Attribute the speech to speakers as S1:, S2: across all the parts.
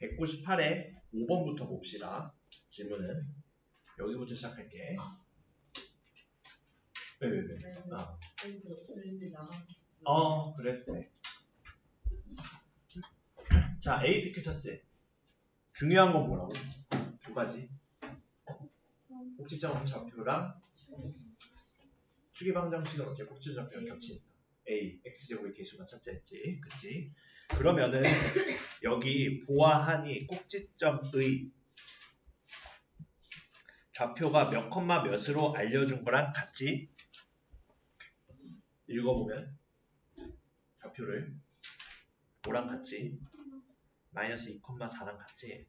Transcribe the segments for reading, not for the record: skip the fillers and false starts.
S1: 198에 5번부터 봅시다. 질문은 여기부터 시작할게. 왜? 그래. 네. 자, APQ 찾지? 중요한 건 뭐라고? 두 가지. 꼭지점 좌표랑 추계방 정식은 어째 꼭지점 좌표랑 겹친다. A, x제곱의 개수가 찾자 했지. 그치? 그러면은 여기 보아하니 꼭지점의 좌표가 몇 컴마 몇으로 알려준 거랑 같지? 읽어보면 좌표를 뭐랑 같지? 마이너스 2,4랑 같지?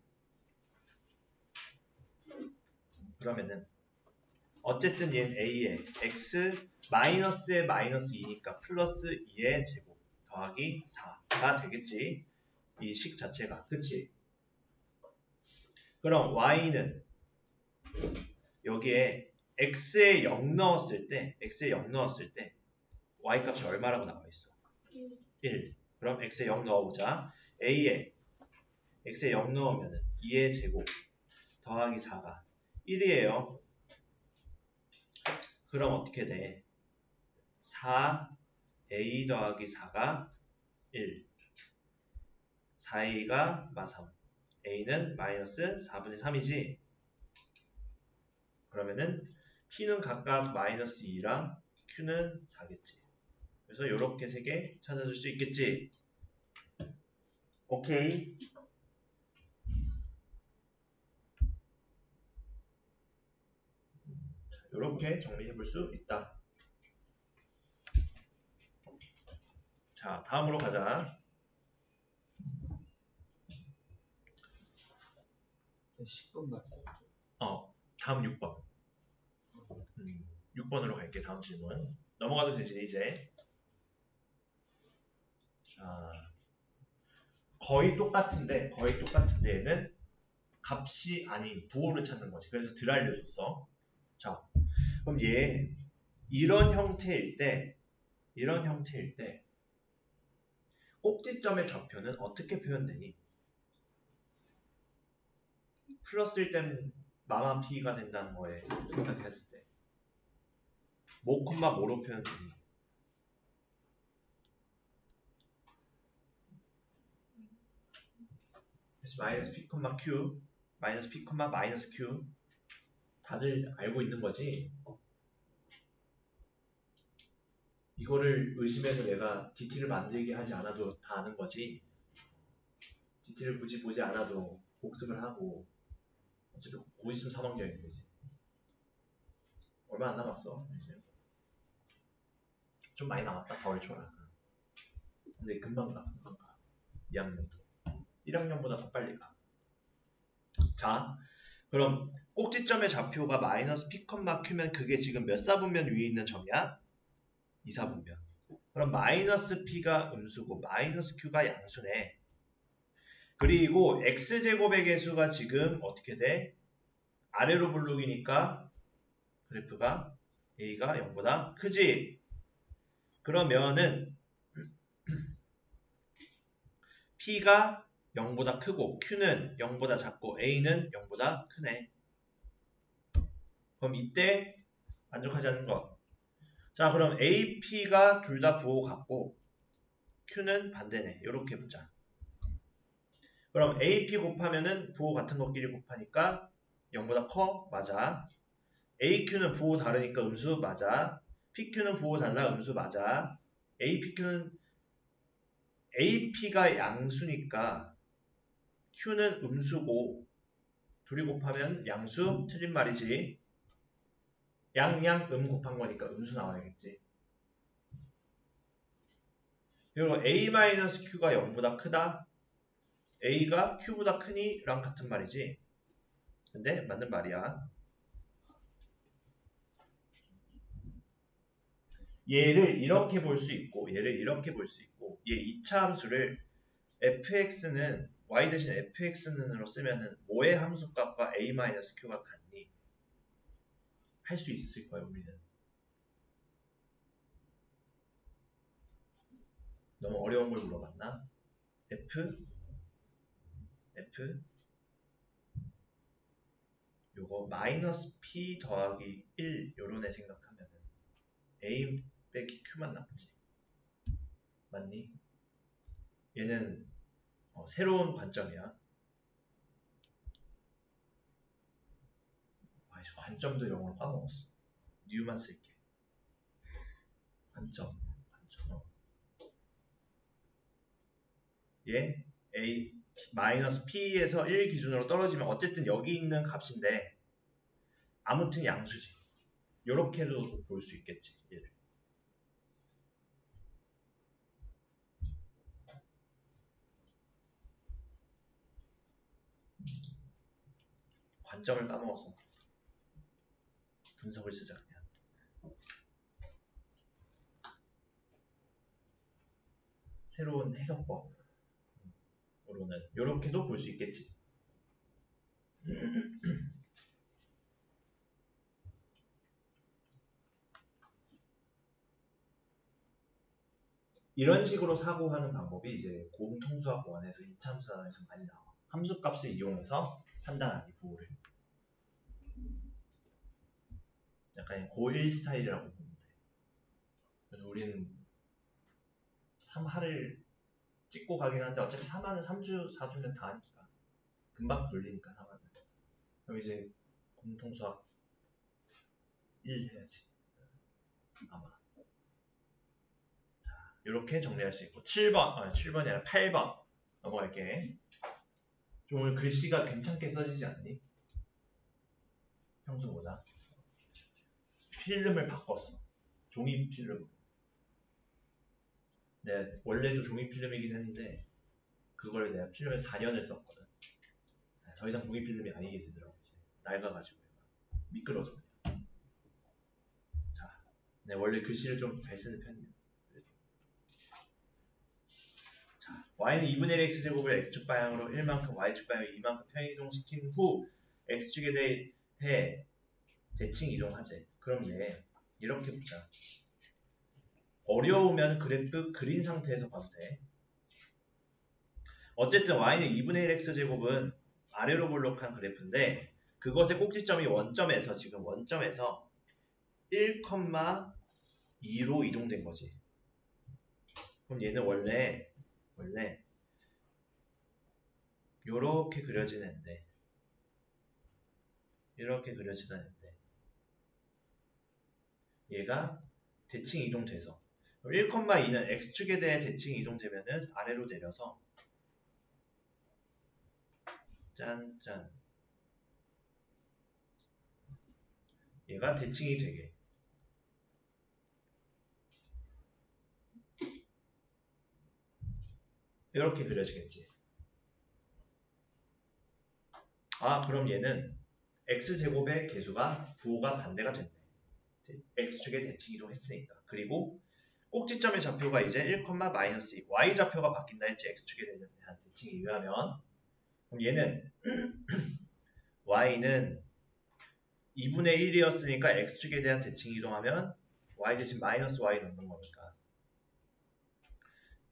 S1: 그러면은 어쨌든 얘는 A에 X 마이너스에 마이너스 2니까 플러스 2의 제곱 더하기 4가 되겠지? 이 식 자체가. 그치? 그럼 Y는 여기에 X에 0 넣었을 때 Y 값이 얼마라고 나와 있어? 1. 그럼 X에 0 넣어보자. A에 X에 0 넣으면 2의 제곱 더하기 4가 1이에요. 그럼 어떻게 돼? 4A 더하기 4가 1. 4A가 마3. A는 마이너스 4분의 3이지? 그러면은 P는 각각 마이너스 2랑 Q는 4겠지. 그래서 이렇게 세 개 찾아줄 수 있겠지? 오케이. 이렇게 정리해 볼 수 있다. 자, 다음으로 가자.
S2: 10번 맞죠?
S1: 다음 6번. 6번으로 갈게. 다음 질문. 넘어가도 되지, 이제. 자, 거의 똑같은데 얘는 값이 아닌 부호를 찾는 거지. 그래서 덜 알려줬어. 자, 그럼 얘 이런 형태일 때 꼭지점의 좌표는 어떻게 표현되니? 플러스일 땐 마마 P가 된다는 거에 생각했을 때 뭐 콤마 뭐로 표현되니? 마이너스 P, Q 마이너스 P, 마이너스 Q 다들 알고 있는 거지? 이거를 의심해서 내가 DT를 만들게 하지 않아도 다 아는 거지? DT를 굳이 보지 않아도 복습을 하고 어차피 곧 있으면 3학년인 거지. 얼마 안 남았어. 좀 많이 남았다. 4월 초라. 근데 금방 가. 2학년도. 1학년보다 더 빨리 가. 자, 그럼 꼭지점의 좌표가 마이너스 P, Q면 그게 지금 몇 사분면 위에 있는 점이야? 2사분면. 그럼 마이너스 P가 음수고 마이너스 Q가 양수네. 그리고 X제곱의 개수가 지금 어떻게 돼? 아래로 블록이니까 그래프가 A가 0보다 크지? 그러면은 P가 0보다 크고 Q는 0보다 작고 A는 0보다 크네. 그럼 이때 만족하지 않는 것. 자, 그럼 A, P가 둘 다 부호 같고 Q는 반대네. 이렇게 보자. 그럼 A, P 곱하면은 부호 같은 것끼리 곱하니까 0보다 커? 맞아. A, Q는 부호 다르니까 음수 맞아. P, Q는 부호 달라 음수 맞아. A, P, Q는 A, P가 양수니까 Q는 음수고 둘이 곱하면 양수 틀린 말이지. 양양 곱한 거니까 음수 나와야겠지. 그리고 A-Q가 0보다 크다. A가 Q보다 크니? 랑 같은 말이지. 근데 맞는 말이야. 얘를 이렇게 볼 수 있고 얘를 이렇게 볼 수 있고 얘 2차 함수를 fx는 y 대신 fx는으로 쓰면은 뭐의 함수값과 a-q가 같니? 할 수 있을 거야 우리는. 너무 어려운 걸 물어봤나? F 요거 마이너스 P 더하기 1 요런 애 생각하면은 A 빼기 Q만 남지. 맞니? 얘는 새로운 관점이야. 관점도 영어로 까먹었어. 뉴만 쓸게. 관점. 얘 A 마이너스 P에서 1 기준으로 떨어지면 어쨌든 여기 있는 값인데 아무튼 양수지. 요렇게도 볼 수 있겠지. 얘를. 관점을 까먹어서 분석을 쓰자 그냥. 새로운 해석법으로는 요렇게도 볼 수 있겠지. 이런 식으로 사고하는 방법이 이제 고음통수학 1에서 이차함수단에서 많이 나와. 함수값을 이용해서 판단하기 부호를. 약간 고1 스타일이라고 보면 돼. 그래서 우리는 3하를 찍고 가긴 한데 어차피 3하는 3주, 4주면 다 하니까 금방 돌리니까 3하는. 그럼 이제 공통수학 1 해야지. 아마. 자, 이렇게 정리할 수 있고 7번, 7번이 아니라 8번 넘어갈게. 좀 오늘 글씨가 괜찮게 써지지 않니? 평소보다. 필름을 바꿨어. 종이 필름. 네, 원래도 종이 필름이긴 했는데 그걸 내가 필름을 4년을 썼거든. 더 이상 종이 필름이 아니게 되더라고. 이제 낡아가지고 미끄러져. 자, 네, 원래 글씨를 좀 잘 쓰는 편이에요. 자, y는 2분의 1 x제곱을 x축 방향으로 1만큼, y축 방향으로 2만큼 편이동시킨 후 x축에 대해 대칭 이동하재. 그럼 얘 이렇게 보자. 어려우면 그래프 그린 상태에서 봐도 돼. 어쨌든 y는 2분의 1 x제곱은 아래로 볼록한 그래프인데 그것의 꼭지점이 원점에서 지금 원점에서 1,2로 이동된 거지. 그럼 얘는 원래 요렇게 그려지는데 이렇게 그려지는데 얘가 대칭 이동돼서 1,2는 x축에 대해 대칭 이동되면은 아래로 내려서 짠짠 얘가 대칭이 되게 이렇게 그려지겠지. 아, 그럼 얘는 x제곱의 개수가 부호가 반대가 됐네. x축에 대칭 이동했으니까. 그리고 꼭지점의 좌표가 이제 1, -2 y 좌표가 바뀐다 했지. x축에 대한 대칭에 의하면. 그럼 얘는 y는 2분의 1이었으니까 x축에 대한 대칭 이동하면 y 대신 마이너스 y 넣는 거니까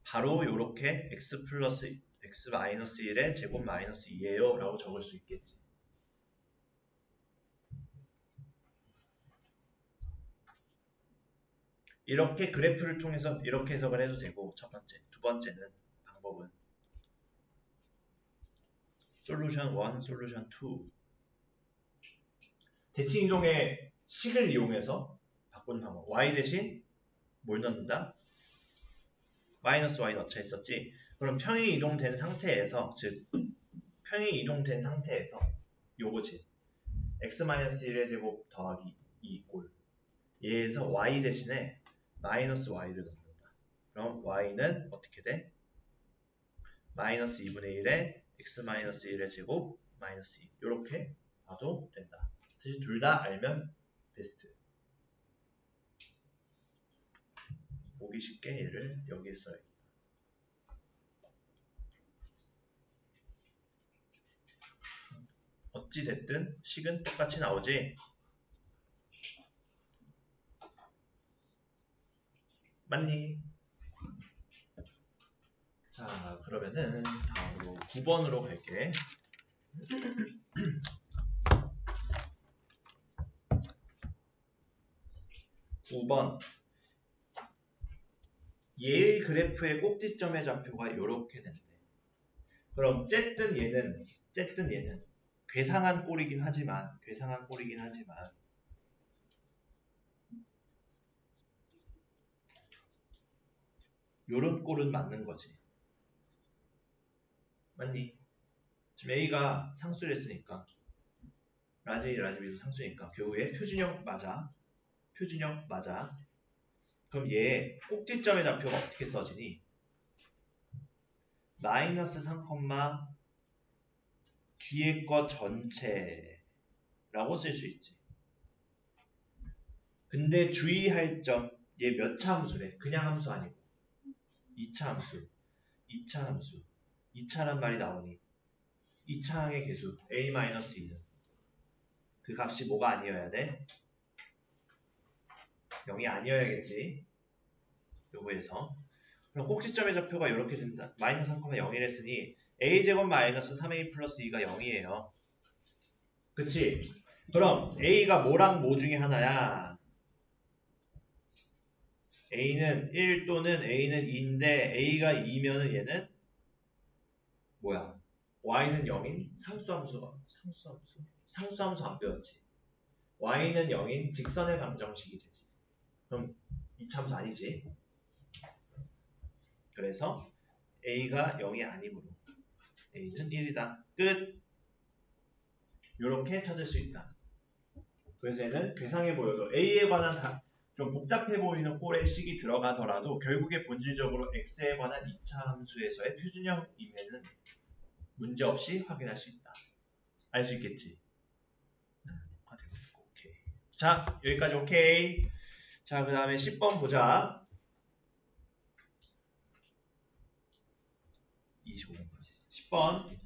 S1: 바로 요렇게 x 플러스 x 마이너스 1의 제곱 마이너스 2예요 라고 적을 수 있겠지. 이렇게 그래프를 통해서 이렇게 해석을 해도 되고 첫 번째, 두 번째는 방법은 솔루션 1, 솔루션 2 대칭 이동의 식을 이용해서 바꾸는 방법. y 대신 뭘 넣는다? 마이너스 y 넣자 했었지. 그럼 평행 이동된 상태에서 즉 평행 이동된 상태에서 요거지. x-1의 제곱 더하기 2꼴 얘에서 y 대신에 마이너스 y를 넣는다. 그럼 y는 어떻게 돼? 마이너스 2분의 1에 x-1의 제곱 마이너스 2 이렇게 봐도 된다. 사실 둘 다 알면 베스트. 보기 쉽게 얘를 여기에 써야겠다. 어찌됐든 식은 똑같이 나오지? 맞니? 자, 그러면은 다음으로 9번으로 갈게. 9번. 얘의 그래프의 꼭지점의 좌표가 이렇게 된대. 그럼 쨌든 얘는 괴상한 꼴이긴 하지만 요런 꼴은 맞는 거지. 맞니? 지금 A가 상수를 했으니까 라지 B도 상수니까 교우의 표준형 맞아. 그럼 얘 꼭지점의 좌표가 어떻게 써지니? 마이너스 3, 뒤에 거 전체라고 쓸 수 있지. 근데 주의할 점, 얘 몇 차 함수래? 그냥 함수 아니고 2차 함수. 2차란 말이 나오니 2차항의 개수 a-2는 그 값이 뭐가 아니어야 돼? 0이 아니어야겠지. 요거에서 그럼 꼭지점의 좌표가 이렇게 된다. 마이너스 3,0을 했으니 a제곱 마이너스 3a 플러스 2가 0이에요. 그치? 그럼 a가 뭐랑 뭐 중에 하나야? a는 1 또는 a는 2인데 a가 2면은 얘는 뭐야? y는 0인 상수함수 안 배웠지? y는 0인 직선의 방정식이 되지. 그럼 이참수 아니지. 그래서 a가 0이 아니므로 a는 1이다. 끝. 요렇게 찾을 수 있다. 그래서 얘는 괴상해 보여도 a에 관한 좀 복잡해 보이는 꼴의 식이 들어가더라도 결국에 본질적으로 x에 관한 2차 함수에서의 표준형임에는 문제없이 확인할 수 있다. 알 수 있겠지? 오케이. 자, 여기까지 오케이. 자, 그 다음에 10번 보자. 25번까지. 10번.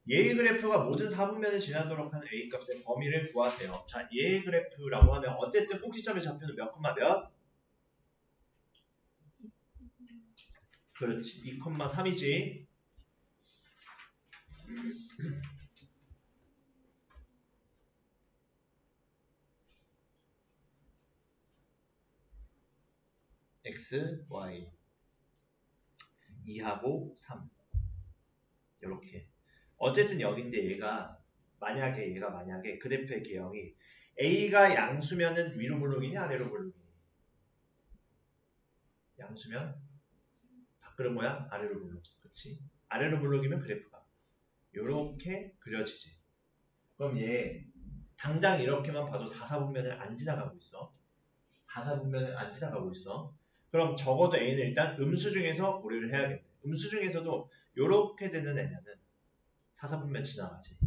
S1: 얘의 그래프가 모든 4분면을 지나도록 하는 a 값의 범위를 구하세요. 자, 얘의 그래프라고 하면 어쨌든 꼭지점의 좌표는 몇 콤마 몇? 그렇지. 2,3이지. x, y 2하고 3 이렇게 어쨌든 여기인데 얘가 만약에 그래프의 개형이 a가 양수면은 위로 블록이니 아래로 블록이니? 양수면 밖으로 모양 아래로 블록. 그치? 아래로 블록이면 그래프가 이렇게 그려지지. 그럼 얘 당장 이렇게만 봐도 4사분면을 안 지나가고 있어. 4사분면을 안 지나가고 있어. 그럼 적어도 a는 일단 음수 중에서 고려를 해야겠네. 음수 중에서도 요렇게 되는 애면은 4사분면 지나가지.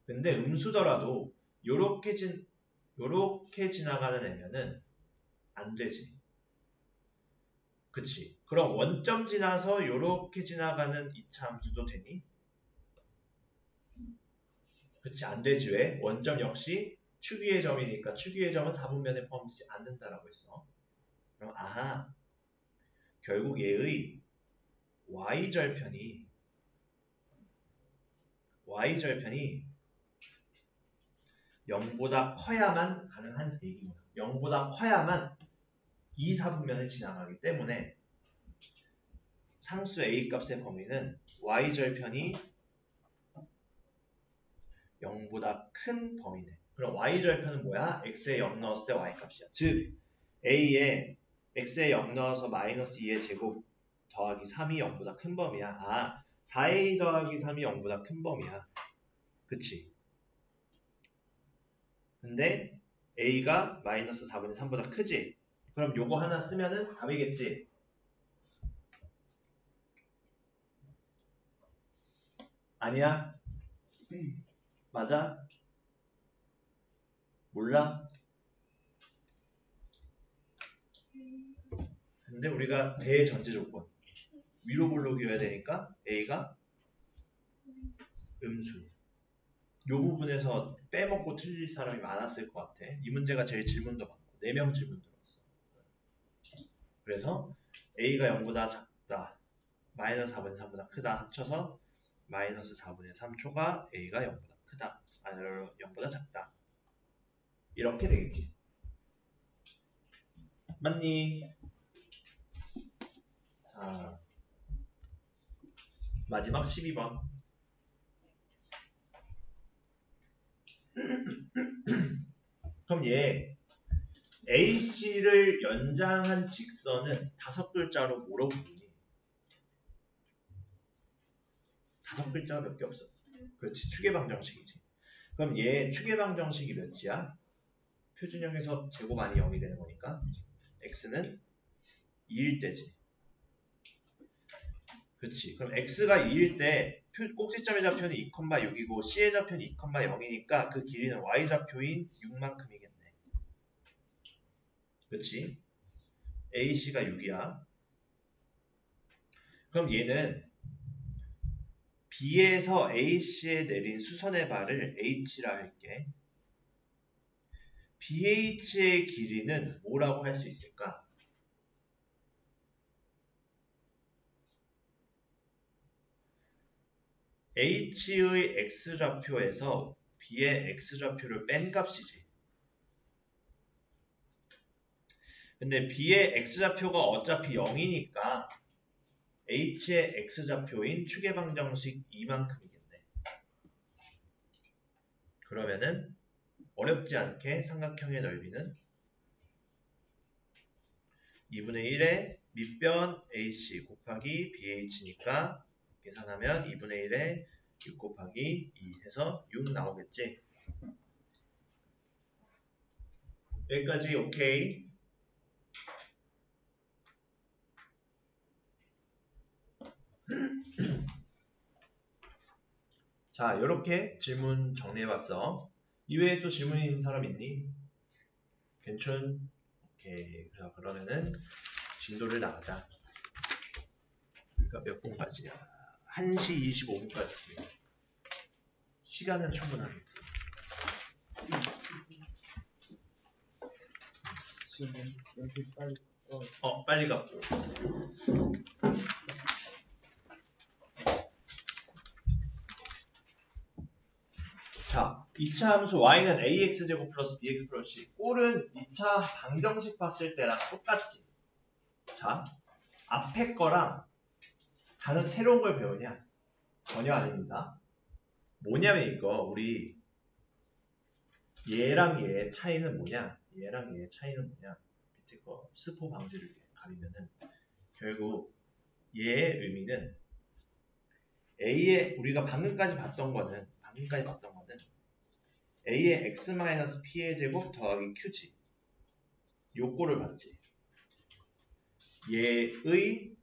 S1: 근데 음수더라도 요렇게 지나가는 애면은 안 되지. 그치? 그럼 원점 지나서 요렇게 지나가는 2차 함수도 되니? 그치? 안 되지. 왜? 원점 역시 축위의 점이니까 축위의 점은 4분면에 포함되지 않는다라고 했어. 그럼 아하, 결국 얘의 y절편이 0보다 커야만 가능한 얘기구나. 0보다 커야만 이 4분면을 지나가기 때문에 상수 a 값의 범위는 y절편이 0보다 큰 범위네. 그럼 y절편은 뭐야? x에 0 넣었을 때 y값이야. 즉 a에 x에 0 넣어서 마이너스 2의 제곱 더하기 3이 0보다 큰 범위야. 아, 4a 더하기 3이 0보다 큰 범위야. 그치? 근데 a가 마이너스 4분의 3보다 크지? 그럼 요거 하나 쓰면은 답이겠지? 아니야? 맞아? 몰라? 근데 우리가 대전제 조건 위로 블록이어야 되니까 a가 음수. 요 부분에서 빼먹고 틀릴 사람이 많았을 것 같아. 이 문제가 제일 질문도 많고 4명 질문 들어왔어. 그래서 a가 0보다 작다. 마이너스 4분의 3보다 크다 합쳐서 마이너스 4분의 3초가 a가 0보다 크다. 아니 0보다 작다. 이렇게 되겠지. 맞니? 자, 마지막 12번. 그럼 얘 AC를 연장한 직선은 5글자로 뭐라고 부르니? 5글자가 몇 개 없어. 그렇지, 추계방정식이지. 그럼 얘 추계방정식이 몇이야? 표준형에서 제곱안이 0이 되는 거니까 x는 2일 때지. 그렇지. 그럼 x가 2일 때 꼭지점의 좌표는 2,6이고 c의 좌표는 2,0이니까 그 길이는 y좌표인 6만큼이겠네. 그렇지. AC가 6이야. 그럼 얘는 B에서 AC에 내린 수선의 발을 H라 할게. BH의 길이는 뭐라고 할 수 있을까? H의 x좌표에서 B의 x좌표를 뺀 값이지. 근데 B의 x좌표가 어차피 0이니까 H의 x좌표인 추계방정식 2만큼이겠네. 그러면은 어렵지 않게 삼각형의 넓이는 2분의 1의 밑변 AC 곱하기 BH니까 계산하면 2분의 1에 6 곱하기 2 해서 6 나오겠지. 여기까지 오케이. 자, 이렇게 질문 정리해봤어. 이외에 또 질문 있는 사람 있니? 괜춘? 오케이. 자, 그러면은 진도를 나가자. 그러니까 몇 분까지야? 1시 25분까지. 시간은 충분하겠다.
S2: 지금 여기 빨리
S1: 빨리 갖고. 자, 2차 함수 y는 ax제곱 플러스 bx 플러스 c. 꼴은 2차 방정식 봤을 때랑 똑같지. 자, 앞에 거랑 다른 새로운 걸 배우냐? 전혀 아닙니다. 뭐냐면 이거 우리 얘랑 얘의 차이는 뭐냐? 얘랑 얘의 차이는 뭐냐? 밑에 거 스포 방지를 가리면은 결국 얘의 의미는 A의 우리가 방금까지 봤던 거는 A의 x-p의 제곱 더하기 q지. 요거를 봤지. 얘의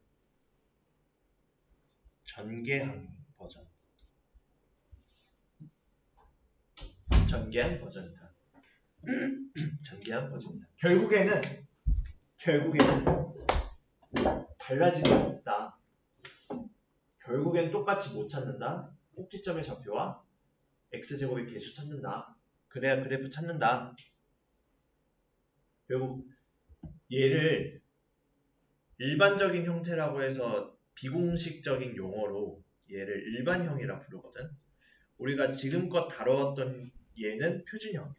S1: 전개한 버전. 전개한 버전이다. 전개한 버전이다. 결국에는 달라지는 게 없다. 결국엔 똑같이 못 찾는다. 꼭지점의 좌표와 x제곱의 개수 찾는다. 그래야 그래프 찾는다. 결국 얘를 일반적인 형태라고 해서 비공식적인 용어로 얘를 일반형이라 부르거든. 우리가 지금껏 다뤄왔던 얘는 표준형이야.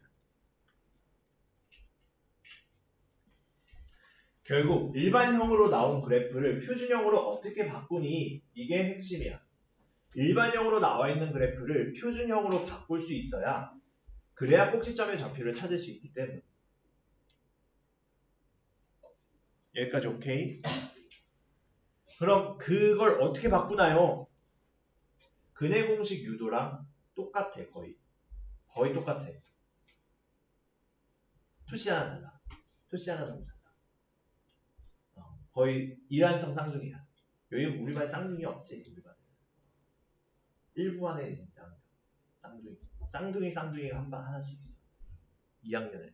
S1: 결국 일반형으로 나온 그래프를 표준형으로 어떻게 바꾸니? 이게 핵심이야. 일반형으로 나와 있는 그래프를 표준형으로 바꿀 수 있어야 그래야 꼭지점의 좌표를 찾을 수 있기 때문에. 여기까지 오케이? 그럼 그걸 어떻게 바꾸나요? 근해 공식 유도랑 똑같아. 거의 똑같아. 투시 하나 달라. 투시 하나 정도 달라. 거의 이란성 쌍둥이야. 여기 우리반 쌍둥이 없지. 우리반 일부 안에 있는 쌍둥이가 하나씩 있어. 2학년에.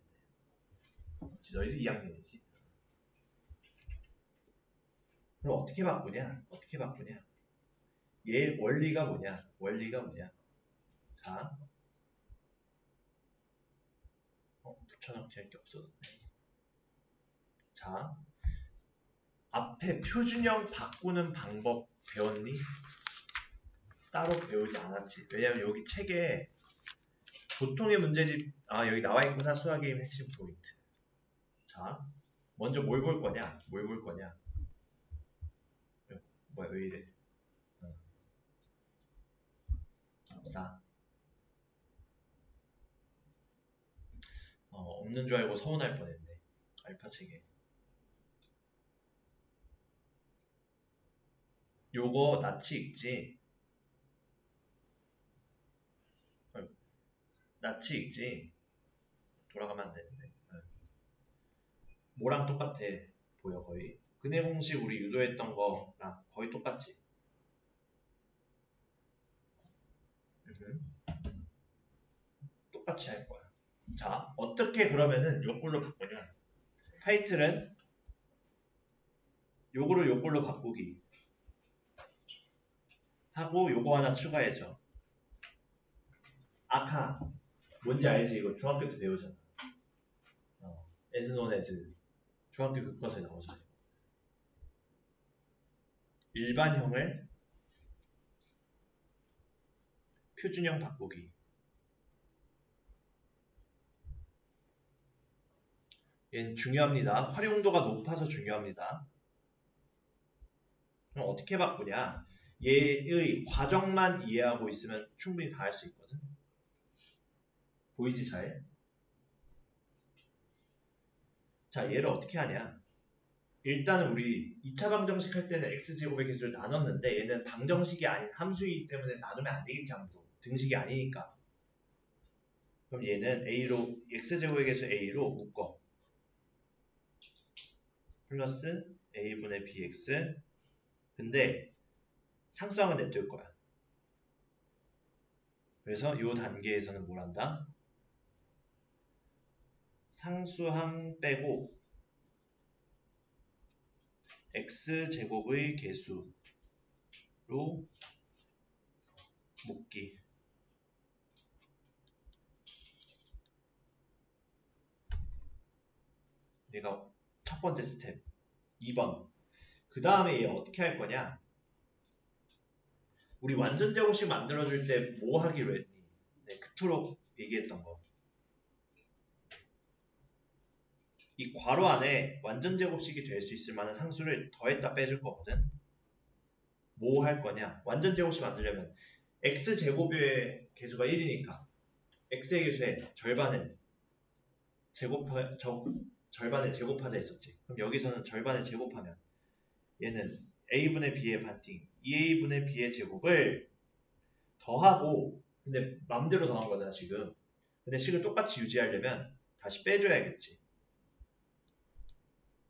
S1: 너희들 2학년이지. 그럼 어떻게 바꾸냐? 얘 원리가 뭐냐? 자, 붙여넣기 할 게 없어졌네. 자, 앞에 표준형 바꾸는 방법 배웠니? 따로 배우지 않았지. 왜냐면 여기 책에 보통의 문제집 여기 나와 있구나. 수학 게임 핵심 포인트. 자, 먼저 뭘 볼 거냐? 뭘 볼 거냐? 뭐야 왜 이래? 4. 없는 줄 알고 서운할 뻔했네. 알파 책에. 요거 낯이 익지? 낯이 익지? 돌아가면 안 되는데. 뭐랑 똑같아. 보여 거의. 근해 공식 우리 유도했던 거랑 거의 똑같지? 똑같이 할 거야. 자, 어떻게 그러면은 요걸로 바꾸냐? 타이틀은 요거를 요걸로 바꾸기 하고 요거 하나 추가해줘. 아카 뭔지 알지? 이거 중학교 때 배우잖아. as known as 중학교 교과서에 나오잖아. 일반형을 표준형 바꾸기. 얘는 중요합니다. 활용도가 높아서 중요합니다. 그럼 어떻게 바꾸냐? 얘의 과정만 이해하고 있으면 충분히 다 할 수 있거든. 보이지 잘? 자, 얘를 어떻게 하냐? 일단은 우리 2차 방정식 할 때는 x제곱의 개수를 나눴는데 얘는 방정식이 아닌 함수이기 때문에 나누면 안 되겠지 함수. 등식이 아니니까. 그럼 얘는 a로 x제곱의 개수 a로 묶어. 플러스 a분의 bx. 근데 상수항은 냅둘 거야. 그래서 이 단계에서는 뭘 한다? 상수항 빼고 x제곱의 개수로 묶기. 얘가 첫 번째 스텝. 2번. 그 다음에 얘 어떻게 할 거냐? 우리 완전 제곱식 만들어줄 때 뭐 하기로 했니? 네, 그토록 얘기했던 거. 이 괄호 안에 완전 제곱식이 될 수 있을 만한 상수를 더했다 빼줄 거거든. 뭐 할 거냐? 완전 제곱식 만들려면 x제곱의 개수가 1이니까 x의 개수의 절반을 절반을 제곱하자 했었지. 그럼 여기서는 절반을 제곱하면 얘는 a분의 b의 반띵 2a분의 b의 제곱을 더하고, 근데 맘대로 더한 거잖아 지금. 근데 식을 똑같이 유지하려면 다시 빼줘야겠지.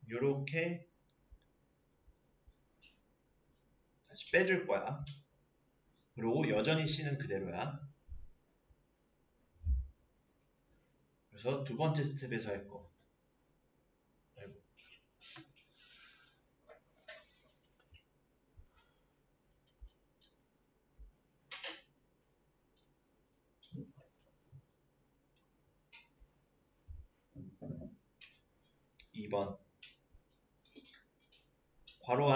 S1: 요렇게 다시 빼줄 거야. 그리고 여전히 C는 그대로야. 그래서 두 번째 스텝에서 할 거. 아이고. (2번) 괄호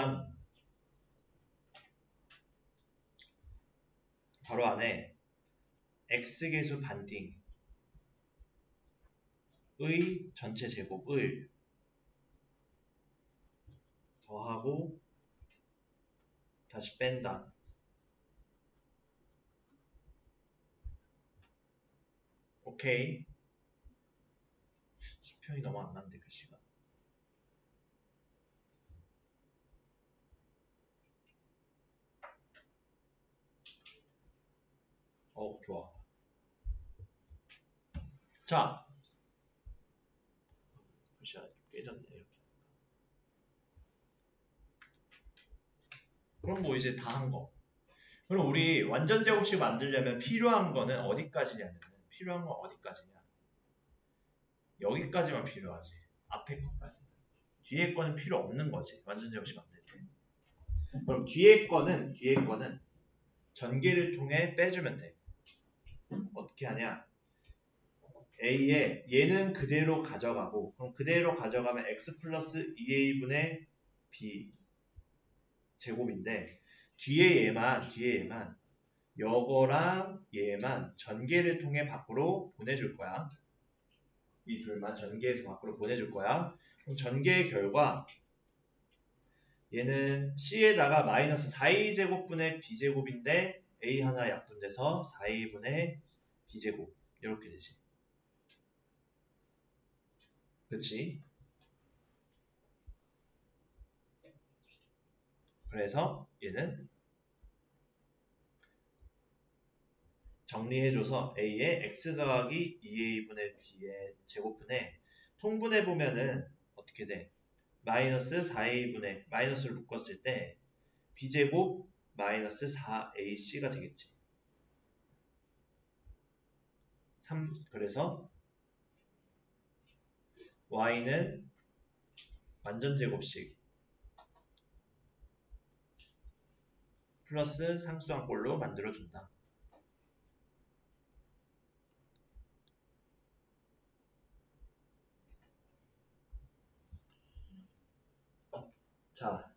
S1: 안에 x계수 반띵의 전체 제곱을 더하고 다시 뺀다. 오케이. 수평이 너무 안 나는데 글씨가. 좋아. 자, 글씨가 깨졌네. 이렇게. 그럼 뭐 이제 다 한 거. 그럼 우리 완전 제곱식 만들려면 필요한 거는 어디까지냐면, 필요한 건 어디까지냐? 여기까지만 필요하지. 앞에 것까지. 뒤에 거는 필요 없는 거지. 완전 제곱식 만들 때. 그럼 뒤에 거는 전개를 통해 빼주면 돼. 어떻게 하냐? A에 얘는 그대로 가져가고, 그럼 그대로 가져가면 x 플러스 2a분의 b 제곱인데, 뒤에 얘만 여거랑 얘만 전개를 통해 밖으로 보내줄 거야. 이 둘만 전개해서 밖으로 보내줄 거야. 그럼 전개의 결과 얘는 C에다가 마이너스 4a제곱분의 b제곱인데 a 하나 약분돼서 4a분의 b제곱 이렇게 되지. 그치? 그래서 얘는 정리해줘서 a의 x 더하기 2a분의 b의 제곱분에 통분해보면은 어떻게 돼? 마이너스 4a분의 마이너스를 묶었을 때 b제곱 마이너스 4ac가 되겠지. 그래서 y는 완전제곱식 플러스 상수항꼴로 만들어준다. 자,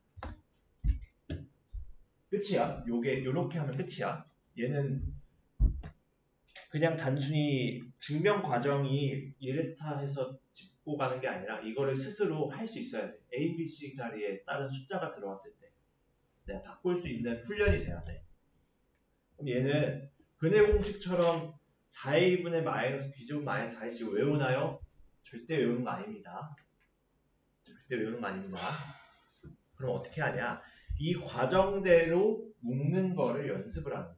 S1: 끝이야. 요렇게 하면 끝이야. 얘는 그냥 단순히 증명 과정이 이렇다 해서 짚고 가는 게 아니라 이거를 스스로 할 수 있어야 돼. A, B, C 자리에 다른 숫자가 들어왔을 때 내가 바꿀 수 있는 훈련이 돼야 돼. 그럼 얘는 근해 공식처럼 4a분의 마이너스 b제곱 마이너스 4ac 외우나요? 절대 외우는 거 아닙니다. 절대 외우는 거 아닙니다. 그럼 어떻게 하냐? 이 과정대로 묶는 거를 연습을 하는 거.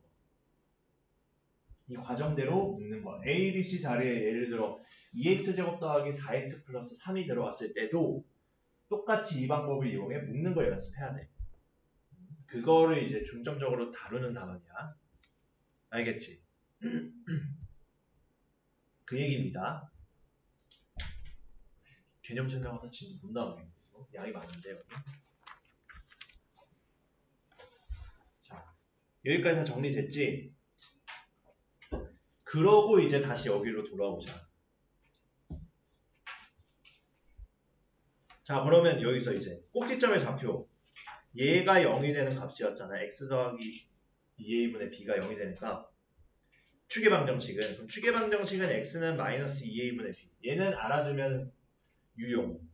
S1: 이 과정대로 묶는 거. A, B, C 자리에 예를 들어 2x제곱 더하기 4x 플러스 3이 들어왔을 때도 똑같이 이 방법을 이용해 묶는 걸 연습해야 돼. 그거를 이제 중점적으로 다루는 단원이야. 알겠지? 그 얘기입니다. 개념 설명하다 진짜 못 나오겠네. 양이 많은데 여기. 자, 여기까지 다 정리됐지? 그러고 이제 다시 여기로 돌아오자. 자, 그러면 여기서 이제 꼭지점의 좌표. 얘가 0이 되는 값이었잖아. x 더하기 2a분의 b가 0이 되는 값. 추계방정식은, 그럼 추계방정식은 x는 마이너스 2a분의 b. 얘는 알아두면 유용.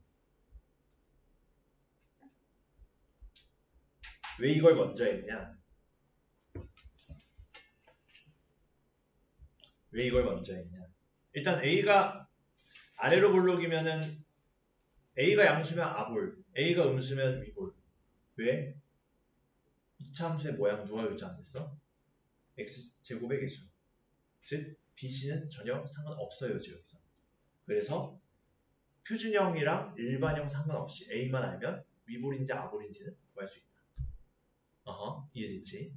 S1: 왜 이걸 먼저 했냐? 왜 이걸 먼저 했냐? 일단 a가 아래로 볼록이면은 a가 양수면 아볼, a가 음수면 위볼. 왜? 이차 함수의 모양 누가 결정됐어? x제곱의 개수. 즉 bc는 전혀 상관없어요. 여기서. 그래서 표준형이랑 일반형 상관없이 a만 알면 위볼인지 아볼인지는 구할 수 있다. 이해됐지?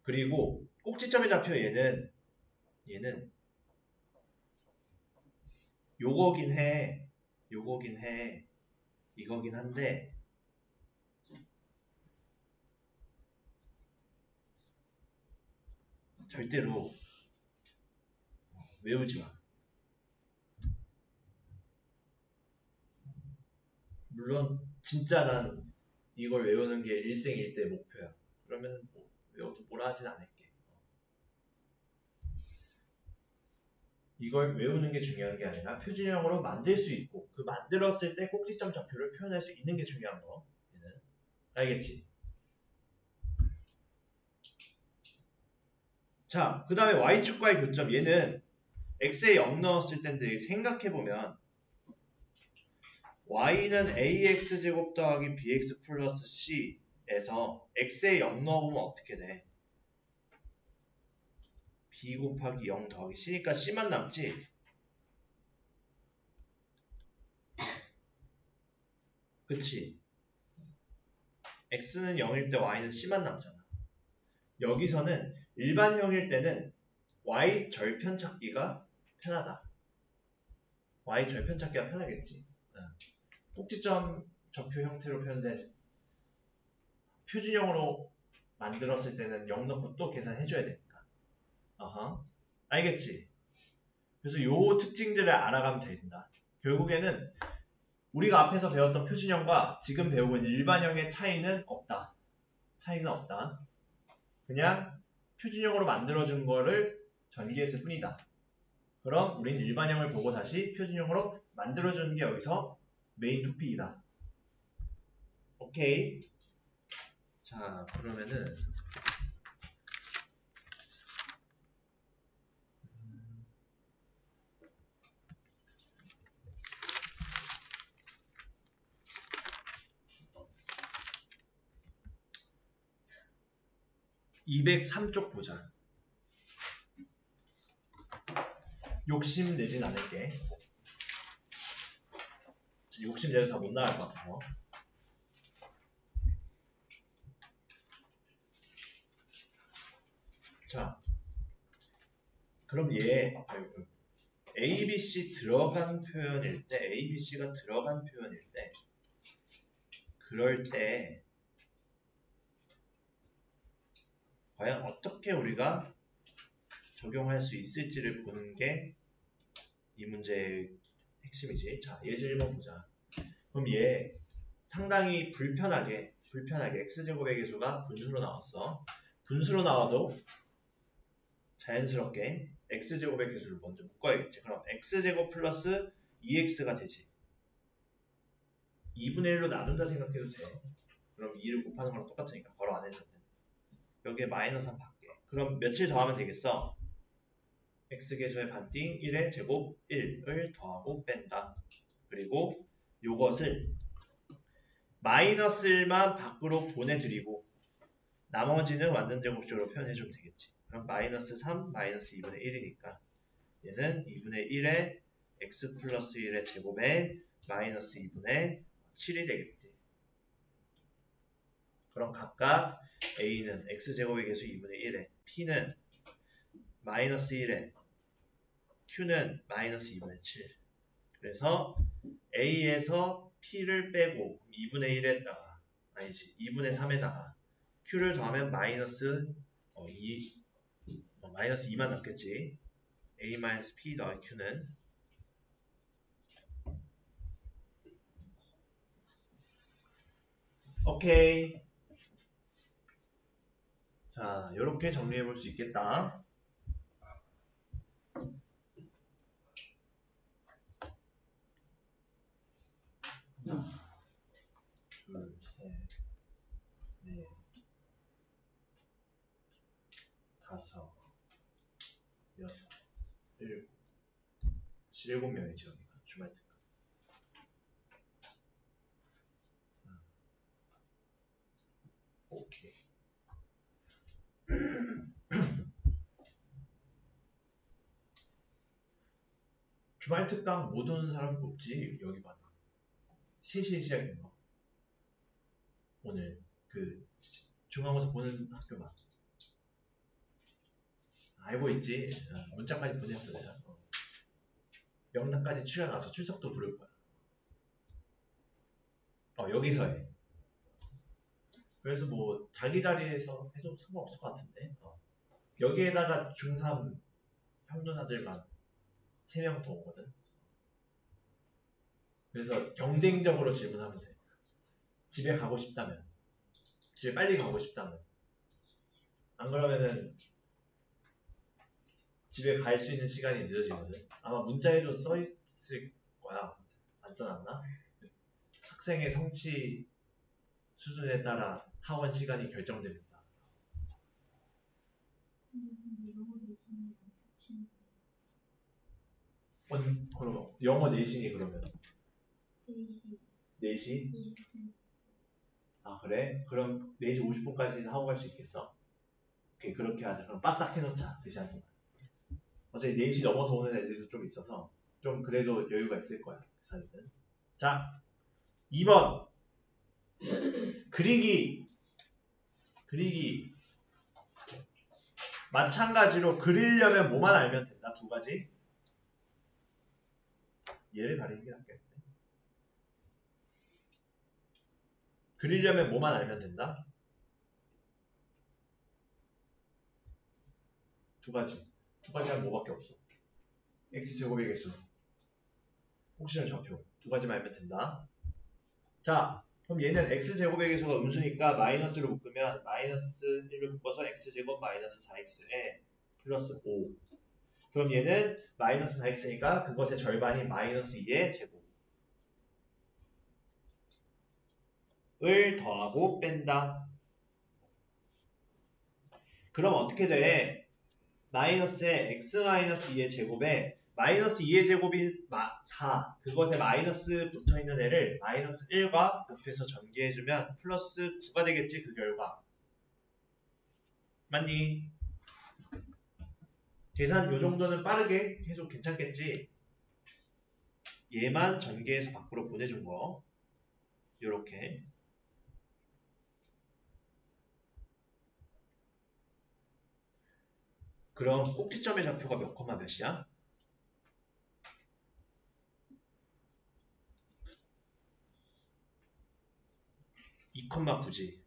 S1: 그리고 꼭지점의 좌표 얘는 요거긴 해. 이거긴 한데 절대로 외우지 마. 물론 진짜 난 이걸 외우는 게 일생일대 목표야. 그러면 뭐 외워도 뭐라 하진 않을게. 이걸 외우는 게 중요한 게 아니라 표준형으로 만들 수 있고 그 만들었을 때 꼭지점 좌표를 표현할 수 있는 게 중요한 거. 얘는. 알겠지? 자, 그 다음에 y축과의 교점. 얘는 x에 0 넣었을 텐데 생각해보면 y는 ax제곱 더하기 bx 플러스 c에서 x에 0 넣어보면 어떻게 돼? b 곱하기 0 더하기 c니까 c만 남지? 그치? x는 0일 때 y는 c만 남잖아. 여기서는 일반형일 때는 y 절편 찾기가 편하다. y 절편 찾기가 편하겠지. 꼭지점 좌표 형태로 표현된 표준형으로 만들었을 때는 0 넣고 또 계산해줘야 되니까. 알겠지? 그래서 요 특징들을 알아가면 된다. 결국에는 우리가 앞에서 배웠던 표준형과 지금 배우고 있는 일반형의 차이는 없다. 차이는 없다. 그냥 표준형으로 만들어준 거를 전개했을 뿐이다. 그럼 우린 일반형을 보고 다시 표준형으로 만들어주는 게 여기서 메인 토픽이다. 오케이. 자, 그러면은 203쪽 보자. 욕심 내진 않을게. 욕심 내서 다 못 나갈 것 같아서. 자, 그럼 얘 A, B, C 들어간 표현일 때, A, B, C가 들어간 표현일 때, 그럴 때 과연 어떻게 우리가 적용할 수 있을지를 보는 게 이 문제의 핵심이지. 자, 예제 1번 보자. 그럼 얘 상당히 불편하게 x제곱의 개수가 분수로 나왔어. 분수로 나와도 자연스럽게 x제곱의 개수를 먼저 묶어야겠지. 그럼 x제곱 플러스 2x가 되지. 2분의 1로 나눈다 생각해도 돼. 그럼 2를 곱하는 거랑 똑같으니까 바로 안에서는 여기에 마이너스 3 밖에. 그럼 며칠 더하면 되겠어? x계수의 반띵 1의 제곱 1을 더하고 뺀다. 그리고 요것을 마이너스 1만 밖으로 보내드리고 나머지는 완전 제곱식으로 표현해주면 되겠지. 그럼 마이너스 3, 마이너스 2분의 1이니까 얘는 2분의 1의 x 플러스 1의 제곱에 마이너스 2분의 7이 되겠지. 그럼 각각 a는 x제곱의 개수 2분의 1에 p는 마이너스 1에 q는 마이너스 2분의 7. 그래서 a에서 p를 빼고 2분의 1에다가 아니지 2분의 3에다가 q를 더하면 마이너스 2만 남겠지. a-p 더하기 q는 오케이. 자, 이렇게 정리해 볼 수 있겠다. 둘, 셋, 넷, 다섯, 여섯, 일곱, 7명이지 여기가 주말 특강. 오케이. 주말 특강 못 오는 사람 없지. 여기 봐. 3시에 시작인 거. 오늘 그 중간고사 보는 학교만. 알고 있지. 문자까지 보냈어 내가. 명단까지 출연와서 출석도 부를 거야. 여기서 해. 그래서 뭐 자기 자리에서 해도 상관없을 것 같은데. 여기에다가 중3 평균아들만 3명 더 오거든. 그래서 경쟁적으로 질문하면 돼. 집에 가고 싶다면, 집에 빨리 가고 싶다면. 안 그러면은 집에 갈 수 있는 시간이 늦어지거든. 아마 문자에도 써 있을 거야. 안 써놨나? 학생의 성취 수준에 따라 학원 시간이 결정됩니다. 그럼 영어 내신이 그러면 4시? 아 그래? 그럼 4시 50분까지는 하고 갈 수 있겠어? 오케이 그렇게 하자. 그럼 빠싹 해놓자 그 시간 동안. 어차피 4시 넘어서 오는 애들도 좀 있어서 좀 그래도 여유가 있을 거야 그 사이는. 자 2번 그리기 마찬가지로 그리려면 뭐만 알면 된다. 2가지. 얘를 가리는 게 낫겠네. 그리려면 뭐만 알면 된다. 2가지. 2가지는 뭐밖에 없어. x제곱의 개수, 혹시나 좌표 2가지만 알면 된다. 자 그럼 얘는 x제곱의 계수가 음수니까 마이너스로 묶으면 마이너스 1로 묶어서 x제곱 마이너스 4x에 플러스 5. 그럼 얘는 마이너스 4x니까 그것의 절반이 마이너스 2의 제곱을 더하고 뺀다. 그럼 어떻게 돼? 마이너스의 x 마이너스 2의 제곱에 마이너스 2의 제곱이 4. 그것에 마이너스 붙어있는 애를 마이너스 1과 곱해서 전개해주면 플러스 9가 되겠지, 그 결과. 맞니? 계산 요 정도는 빠르게 해도 괜찮겠지? 얘만 전개해서 밖으로 보내준 거. 요렇게. 그럼 꼭지점의 좌표가 몇 콤마 몇이야? 2,9지.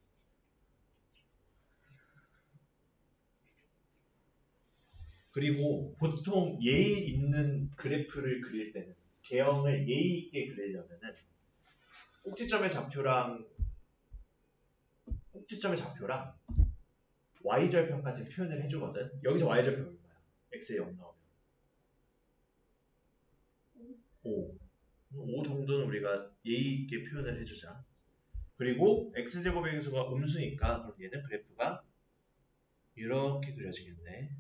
S1: 그리고 보통 예의 있는 그래프를 그릴 때는 개형을 예의 있게 그리려면은 꼭지점의 좌표랑 y절편까지 표현을 해주거든. 여기서 y절편 얼마야? x에 0 나오면 5 정도는 우리가 예의 있게 표현을 해주자. 그리고 x제곱의 계수가 음수니까 그럼 얘는 그래프가 이렇게 그려지겠네.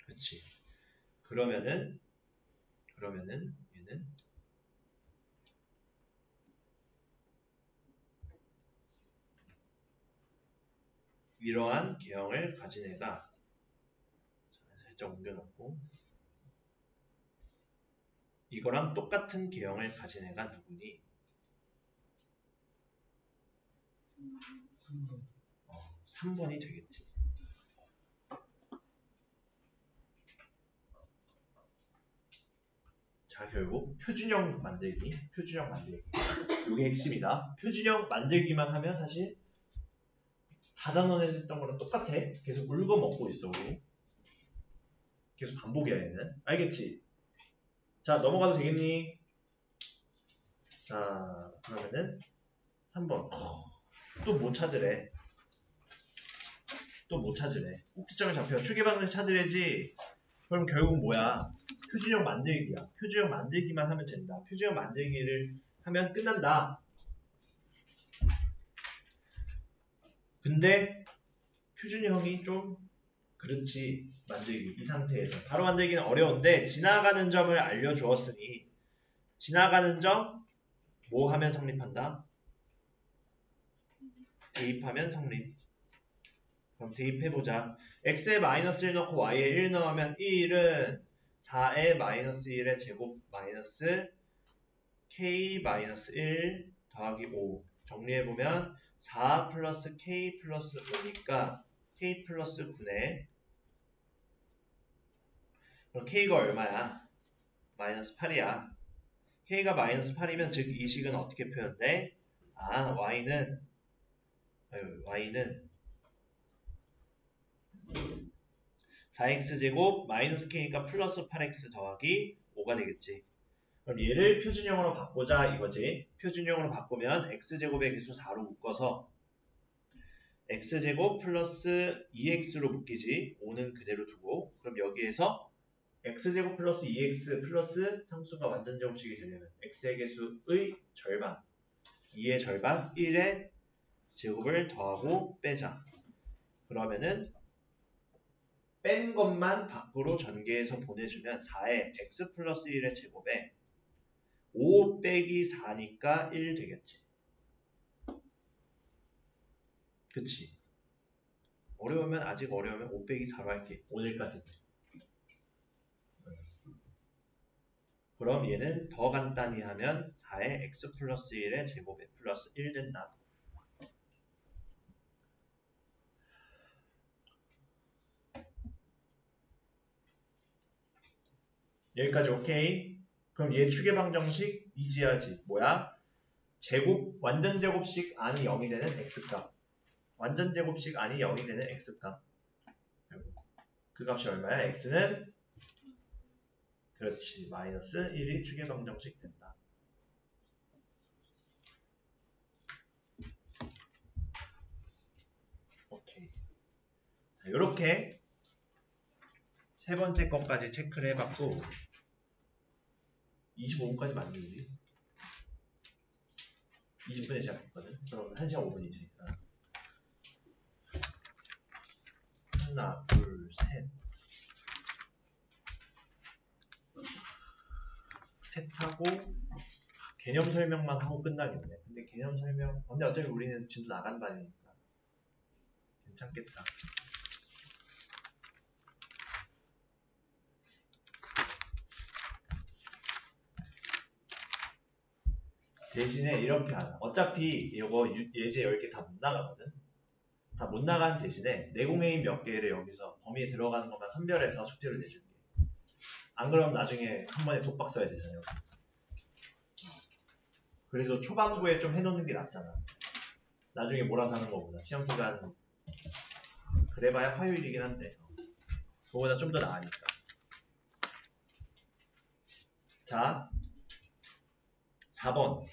S1: 그렇지. 그러면은 얘는 이러한 개형을 가진 애가 살짝 옮겨놓고 이거랑 똑같은 개형을 가진 애가 누구니?
S2: 3번.
S1: 3번이 되겠지. 자, 결국 표준형 만들기. 이게 핵심이다. 표준형 만들기만 하면 사실 4단원에서 했던 거랑 똑같아. 계속 물건 먹고 있어, 우리. 계속 반복이야, 얘는. 알겠지? 자, 넘어가도 되겠니? 자, 그러면은 3번. 또 못 찾으래. 꼭지점을 잡혀. 추계방을 찾으래지. 그럼 결국 뭐야? 표준형 만들기야. 표준형 만들기만 하면 된다. 표준형 만들기를 하면 끝난다. 근데 표준형이 좀 그렇지. 만들기. 이 상태에서. 바로 만들기는 어려운데 지나가는 점을 알려주었으니 지나가는 점 뭐 하면 성립한다? 대입하면 성립. 그럼 대입해보자. x에 마이너스 1 넣고 y에 1 넣으면 1은 4의 마이너스 1의 제곱 마이너스 k 마이너스 1 더하기 5. 정리해보면 4 플러스 k 플러스 5니까 k 플러스 9네. 그럼 k가 얼마야? 마이너스 8이야. k가 마이너스 8이면 즉 이 식은 어떻게 표현돼? y는 4x제곱 마이너스 k니까 플러스 8x 더하기 5가 되겠지. 그럼 얘를 표준형으로 바꾸자 이거지. 표준형으로 바꾸면 x제곱의 계수 4로 묶어서 x제곱 플러스 2x로 묶이지. 5는 그대로 두고 그럼 여기에서 x제곱 플러스 2x 플러스 상수가 완전제곱식이 되려면 x의 계수의 절반 2의 절반 1의 제곱을 더하고 빼자. 그러면은 뺀 것만 밖으로 전개해서 보내주면 4의 x 플러스 1의 제곱에 5 빼기 4니까 1 되겠지. 그치? 아직 어려우면 5 빼기 4로 할게. 오늘까지. 그럼 얘는 더 간단히 하면 4의 x 플러스 1의 제곱에 플러스 1 된다. 여기까지 오케이? 그럼 얘 추계방정식 이지하지. 뭐야? 완전 제곱식 안이 0이 되는 x값. 완전 제곱식 안이 0이 되는 x값. 그 값이 얼마야? x는 그렇지. 마이너스 1이 추계방정식 된다. 이렇게 세 번째 것까지 체크를 해봤고 25분까지 맞는 우리 20분에 시작했거든. 그럼 1시간 5분이지. 하나, 둘, 셋. 셋하고 개념 설명만 하고 끝나겠네. 근데 개념 설명, 근데 어차피 우리는 진도 나간다니까 괜찮겠다. 대신에 이렇게 하자. 어차피 이거 예제 10개 다 못 나가거든. 다 못 나가는 대신에 내공회의 몇 개를 여기서 범위에 들어가는 것만 선별해서 숙제를 내줄게. 안 그러면 나중에 한 번에 독박 써야 되잖아요. 그래도 초반부에 좀 해놓는 게 낫잖아. 나중에 몰아서 하는 거보다. 시험기간 그래봐야 화요일이긴 한데 그거보다 좀 더 나으니까. 자 4번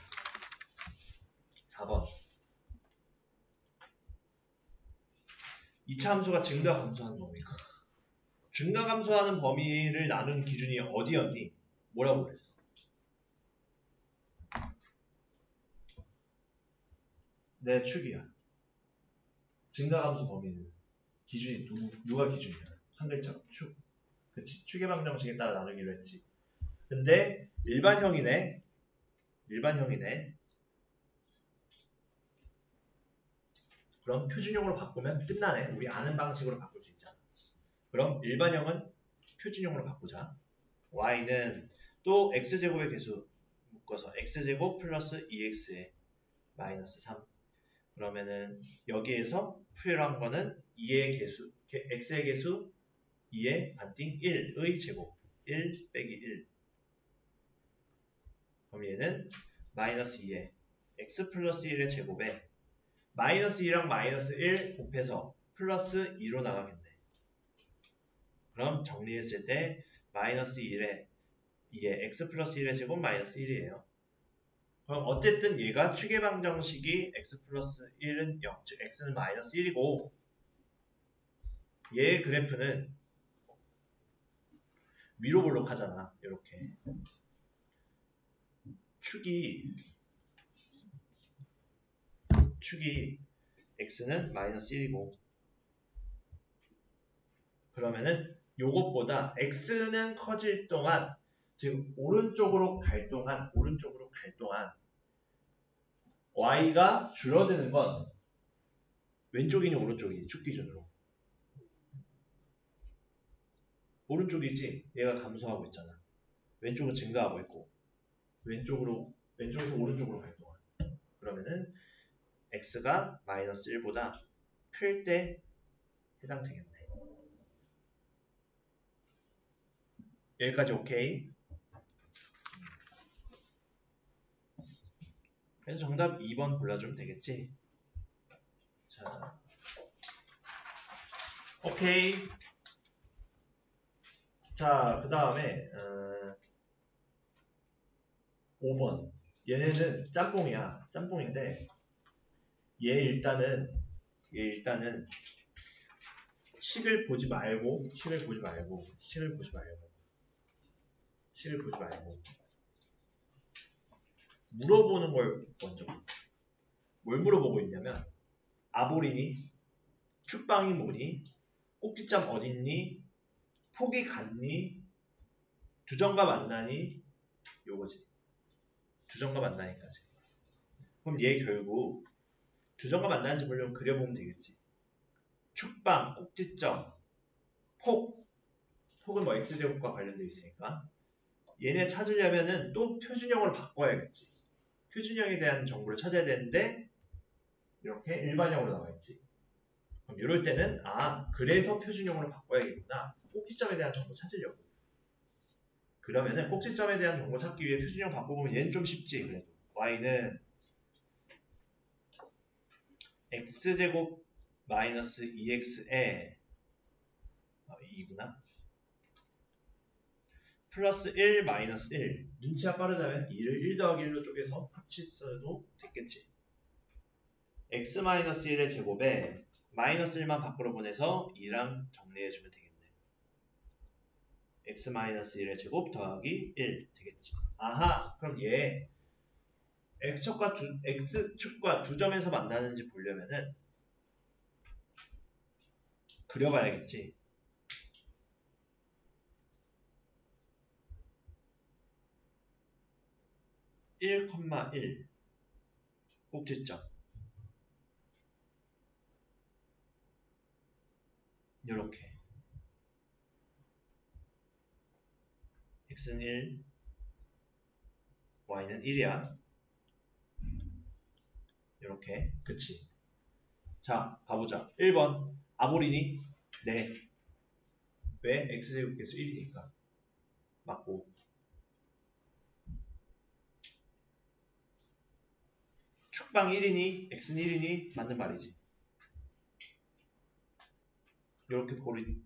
S1: 2차 함수가 증가 감소하는 범위가 증가 감소하는 범위를 나눈 기준이 어디였니? 뭐라고 그랬어? 내 축이야. 증가 감소 범위는 기준이 누가 기준이야? 한 글자로 축. 그치? 축의 방정식에 따라 나누기로 했지. 근데 일반형이네. 그럼 표준형으로 바꾸면 끝나네. 우리 아는 방식으로 바꿀 수 있잖아. 그럼 일반형은 표준형으로 바꾸자. y는 또 x제곱의 개수 묶어서 x제곱 플러스 2x에 마이너스 3. 그러면은 여기에서 표현한 거는 2의 개수, x의 개수 2의 반띵 1의 제곱 1 빼기 1. 그럼 얘는 마이너스 2에 x 플러스 1의 제곱에 마이너스 2랑 마이너스 1 곱해서 플러스 2로 나가겠네. 그럼 정리했을 때 마이너스 2에 x 플러스 1의 제곱 마이너스 1이에요. 그럼 어쨌든 얘가 축의 방정식이 x 플러스 1은 0, 즉 x는 마이너스 1이고 얘의 그래프는 위로 볼록하잖아. 이렇게 축이 x는 마이너스 1이고 그러면은 요것보다 x는 커질 동안 지금 오른쪽으로 갈 동안 y가 줄어드는 건 왼쪽이니 오른쪽이니 축 기준으로 오른쪽이지. 얘가 감소하고 있잖아. 왼쪽은 증가하고 있고 왼쪽에서 오른쪽으로 갈 동안 그러면은 x가 마이너스 1보다 클 때 해당되겠네. 여기까지 오케이? 그래서 정답 2번 골라주면 되겠지? 자, 오케이. 자, 그 다음에 5번. 얘네는 짬뽕인데 얘 일단은 식을 보지 말고 물어보는 걸 먼저. 뭘 물어보고 있냐면 아보리니? 축방이 뭐니? 꼭지점 어딨니? 폭이 같니? 주점과 만나니? 요거지. 주점과 만나니까지. 그럼 얘 결국 주점과 만나는지 보려면 그려보면 되겠지. 축방, 꼭지점, 폭은 뭐 x제곱과 관련되어 있으니까 얘네 찾으려면은 또 표준형으로 바꿔야겠지. 표준형에 대한 정보를 찾아야 되는데 이렇게 일반형으로 나와있지. 그럼 이럴 때는 그래서 표준형으로 바꿔야겠구나. 꼭지점에 대한 정보 찾으려고. 그러면은 꼭지점에 대한 정보 찾기 위해 표준형 바꿔보면 얘는 좀 쉽지. 그래도 y는 x제곱 마이너스 2x에 2구나. 플러스 1 마이너스 1. 눈치가 빠르다면 2를 1 더하기 1로 쪼개서 같이 써도 됐겠지. x-1의 제곱에 마이너스 1만 밖으로 보내서 2랑 정리해주면 되겠네. x-1의 제곱 더하기 1 되겠지. 아하, 그럼 얘 x축과 두 점에서 만나는지 보려면은 그려봐야겠지. 1,1 꼭지점 요렇게 x는 1 y는 1이야 요렇게. 그치. 자 가보자. 1번 아볼이니? 네. 왜? x제곱계수 1이니까 맞고, 축방 1이니? x는 1이니? 맞는 말이지.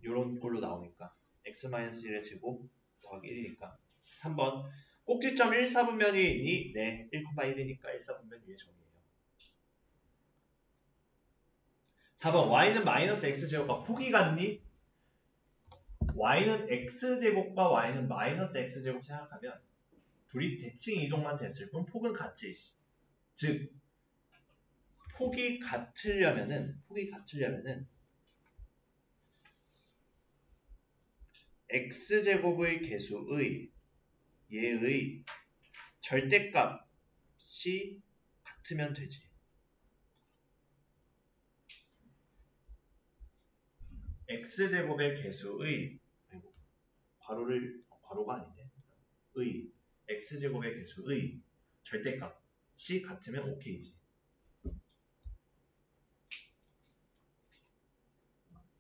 S1: 요런 꼴로 나오니까 x-1의 제곱 더하기 1이니까. 3번 꼭지점 1사분면이 있니? 네. 1,1이니까 1사분면 위에 정의해요. 4번 y는 마이너스 x제곱과 폭이 같니? y는 x제곱과 y는 마이너스 x제곱 생각하면 둘이 대칭 이동만 됐을 뿐 폭은 같지. 즉 폭이 같으려면은 x제곱의 계수의 얘의 절대값이 같으면 되지. x제곱의 계수의 괄호가 아니네. 의 x제곱의 계수의 절대값이 같으면 오케이지.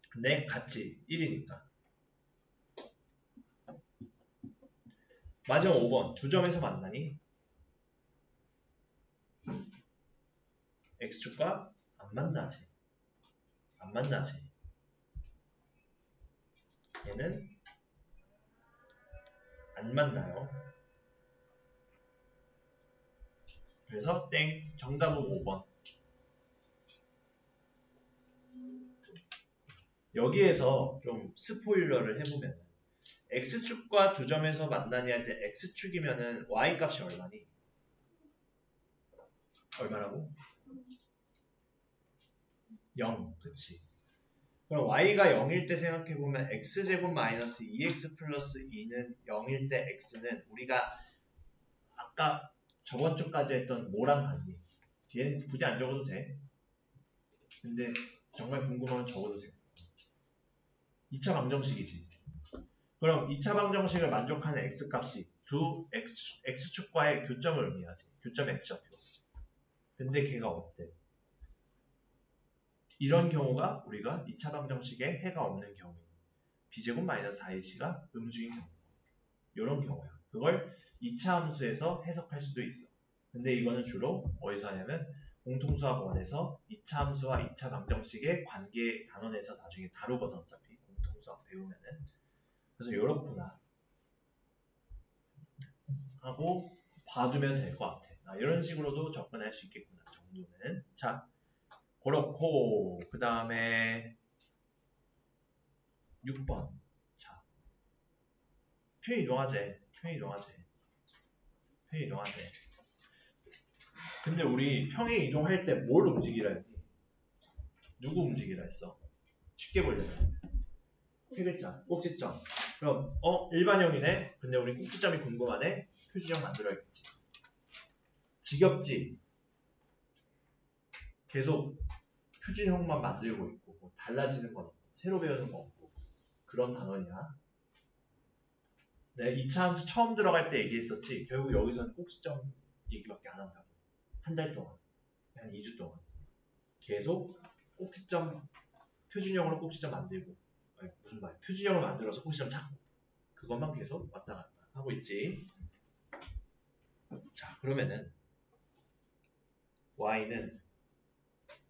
S1: 근데 같지. 1이니까. 마지막 5번 두 점에서 만나니? x축과 안 만나지. 얘는 안 만나요. 그래서 땡. 정답은 5번. 여기에서 좀 스포일러를 해보면 x축과 두 점에서 만나니 할 때 x축이면은 y값이 얼마니? 얼마라고? 0. 그치. 그럼 y가 0일 때 생각해보면 x제곱 마이너스 2x 플러스 2는 0일 때 x는 우리가 아까 저번 주까지 했던 뭐랑 같니? 얘는 굳이 안 적어도 돼. 근데 정말 궁금하면 적어도 돼. 2차 방정식이지. 그럼 2차 방정식을 만족하는 x값이 두 x축과의 교점을 의미하지. 교점 x좌표. 근데 걔가 어때? 이런 경우가 우리가 2차 방정식에 해가 없는 경우, b제곱 마이너스 4ac가 음수인 경우, 이런 경우야. 그걸 2차 함수에서 해석할 수도 있어. 근데 이거는 주로 어디서 하냐면 공통수학 1에서 2차 함수와 2차 방정식의 관계 단원에서 나중에 다루거든. 어차피 공통수학 배우면은. 그래서 이렇구나 하고 봐두면 될 것 같아. 이런 식으로도 접근할 수 있겠구나 정도는. 자, 그렇고 그 다음에 6번. 자, 표이동화제. 근데 우리 평행 이동할 때 뭘 움직이라 했니? 누구 움직이라 했어? 쉽게 보려면 세 글자, 꼭지점. 그럼 일반형이네? 근데 우리 꼭지점이 궁금하네? 표준형 만들어야겠지. 지겹지? 계속 표준형만 만들고 있고 뭐 달라지는 건 없고 새로 배우는 거 없고 그런 단원이야. 네, 2차 함수 처음 들어갈 때 얘기했었지. 결국 여기서는 꼭지점 얘기밖에 안 한다고. 한 달 동안, 한 2주 동안 계속 꼭지점, 표준형으로 꼭지점 만들고, 아니, 무슨 말, 표준형을 만들어서 꼭지점 찾고, 그것만 계속 왔다 갔다 하고 있지. 자, 그러면은 y는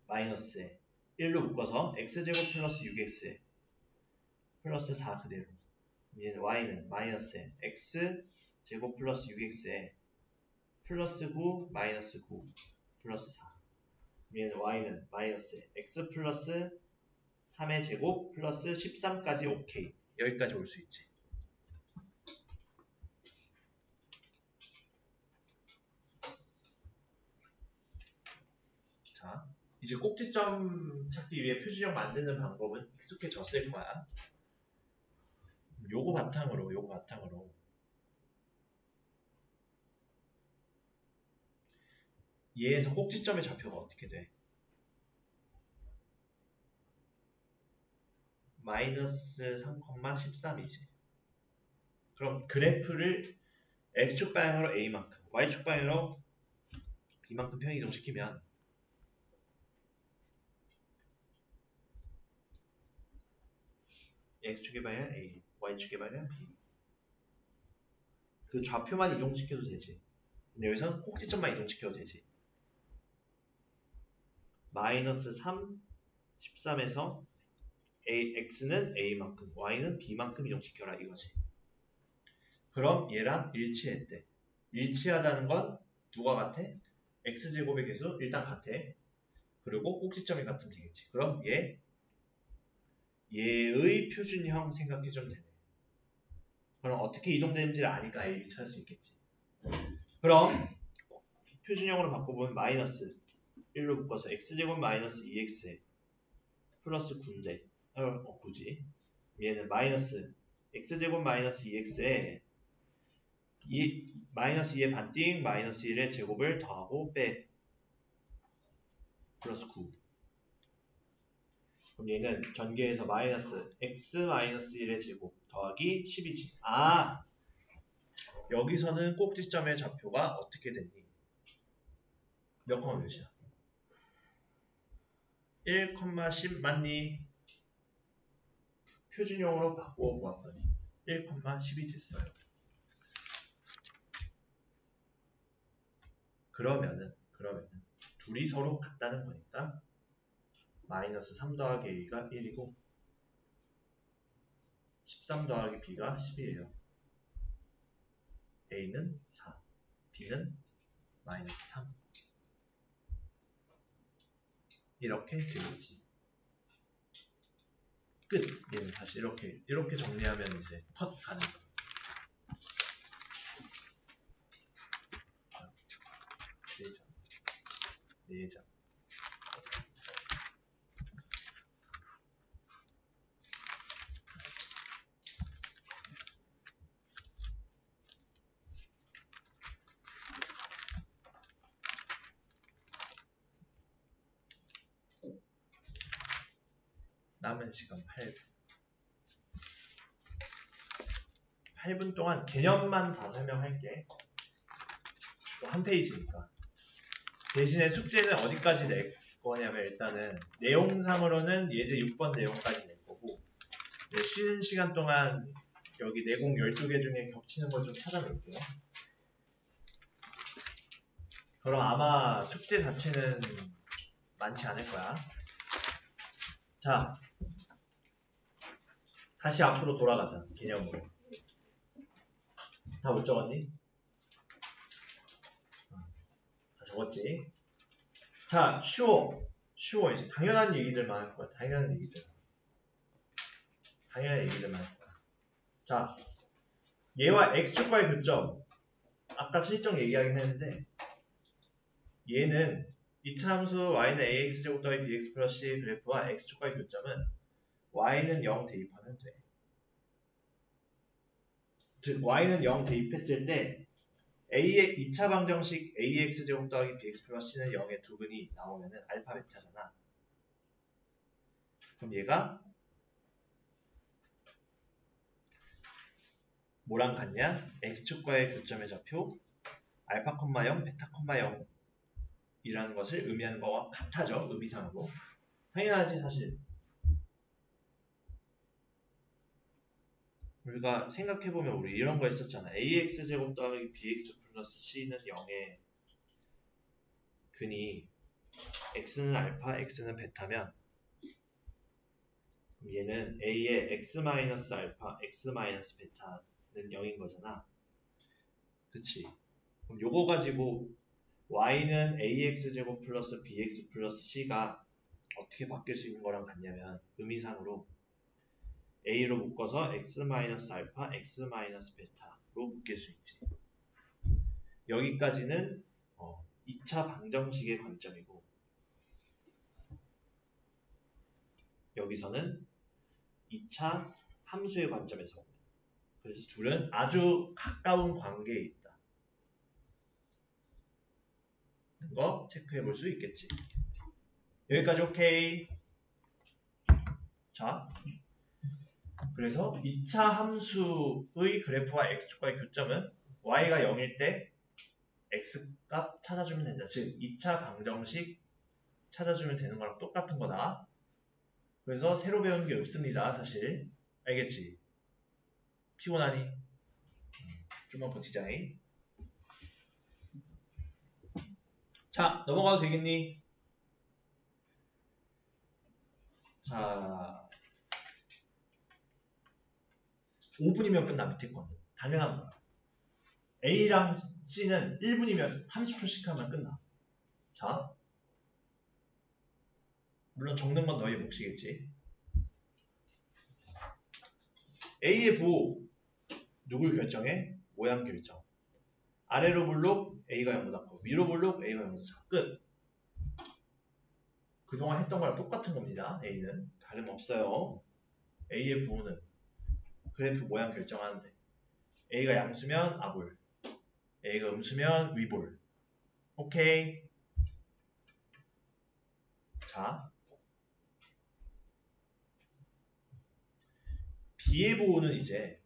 S1: 마이너스에 1로 묶어서 x제곱 플러스 6x에 플러스 4 그대로. 얘는 y는 마이너스에 x제곱 플러스 6x에 플러스 9 마이너스 9 플러스 4. 얘는 y는 마이너스 x 플러스 3의 제곱 플러스 13까지 오케이. 여기까지 올 수 있지. 자, 이제 꼭지점 찾기 위해 표준형 만드는 방법은 익숙해졌을 거야. 요거 바탕으로 얘에서 꼭지점의 좌표가 어떻게 돼? 마이너스 3,13이지. 그럼 그래프를 x축 방향으로 a만큼, y축 방향으로 b만큼 평이동시키면 x축의 방향 a, y축의 방향 b. 그 좌표만 이동시켜도 되지. 근데 여기서는 꼭지점만 이동시켜도 되지. 마이너스 3, 13에서 x는 a만큼, y는 b만큼 이동시켜라 이거지. 그럼 얘랑 일치했대. 일치하다는 건 누가 같아? x제곱의 개수 일단 같아. 그리고 꼭지점이 같으면 되겠지. 그럼 얘의 표준형 생각해주면 되네. 그럼 어떻게 이동되는지를 아니까 a를 찾을 수 있겠지. 그럼 표준형으로 바꿔보면 마이너스 1로 묶어서 x제곱 마이너스 2x 플러스 9인데 굳이 얘는 마이너스 x제곱 마이너스 2x에 마이너스 2의 반띵 마이너스 1의 제곱을 더하고 빼 플러스 9. 그럼 얘는 전개해서 마이너스 x 마이너스 1의 제곱 더하기 10이지. 아, 여기서는 꼭지점의 좌표가 어떻게 됐니? 몇 컴마 몇이야? 1,10 맞니? 표준형으로 바꾸어 보았더니 1,10이 됐어요. 그러면은 둘이 서로 같다는 거니까 마이너스 3 더하기 a가 1이고 13 더하기 b가 10이에요. a는 4, b는 마이너스 3. 이렇게 되겠지. 끝. 얘는 사실 이렇게 정리하면 이제 컷 가는 거야. 4장. 남은 시간 8분. 8분 동안 개념만 다 설명할게. 한 페이지니까. 대신에 숙제는 어디까지 낼 거냐면 일단은 내용상으로는 예제 6번 내용까지 낼 거고 쉬는 시간 동안 여기 내공 12개 중에 겹치는 걸 좀 찾아볼게요. 그럼 아마 숙제 자체는 많지 않을 거야. 자, 다시 앞으로 돌아가자. 개념으로. 다 못 적었니? 다 적었지? 자, 쉬워. 이제 당연한 얘기들만 할 거야. 당연한 얘기들만 할 거야. 자, 얘와 x축과의 교점. 아까 실정 얘기하긴 했는데 얘는 이차함수 y는 ax제곱 더하기 bx 플러스 c 그래프와 x축과의 교점은 y는 0 대입하면 돼. 즉 y는 0 대입했을 때 a의 2차 방정식 ax제곱 더하기 bx 플러스 c는 0의 두 근이 나오면은 알파 베타잖아. 그럼 얘가 뭐랑 같냐? x축과의 교점의 좌표 알파, 0, 베타, 0 이라는 것을 의미하는 거와 같아져. 의미상으로. 당연하지 사실. 우리가 생각해보면 우리 이런 거 했었잖아. ax제곱 더하기 bx 플러스 c는 0의 근이 x는 알파, x는 베타면 얘는 a의 x 마이너스 알파, x 마이너스 베타는 0인 거잖아. 그치? 그럼 요거 가지고 y는 ax제곱 플러스 bx 플러스 c가 어떻게 바뀔 수 있는 거랑 같냐면 의미상으로 a로 묶어서 x 마이너스 알파, x 마이너스 베타로 묶일 수 있지. 여기까지는 2차 방정식의 관점이고 여기서는 2차 함수의 관점에서 보면 그래서 둘은 아주 가까운 관계에 있다. 이거 체크해 볼 수 있겠지. 여기까지 오케이. 자, 그래서 2차 함수의 그래프와 x축과의 교점은 y가 0일 때 x값 찾아주면 된다. 즉 2차 방정식 찾아주면 되는 거랑 똑같은 거다. 그래서 새로 배우는 게 없습니다. 사실. 알겠지? 피곤하니? 좀만 버티자잉. 자, 넘어가도 되겠니? 자, 5분이면 끝나, 밑에 건. 당연한 거야. A랑 C는 1분이면 30초씩 하면 끝나. 자, 물론 적는 건 너희 몫이겠지. A의 부호, 누굴 결정해? 모양 결정. 아래로 볼록 A가 0보다 커. 위로 볼록 A가 0보다 작아. 끝. 그동안 했던 거랑 똑같은 겁니다. A는. 다름없어요. A의 부호는 그래프 모양 결정하는데 A가 양수면 아볼, A가 음수면 위볼. 오케이. 자, B의 부호는 이제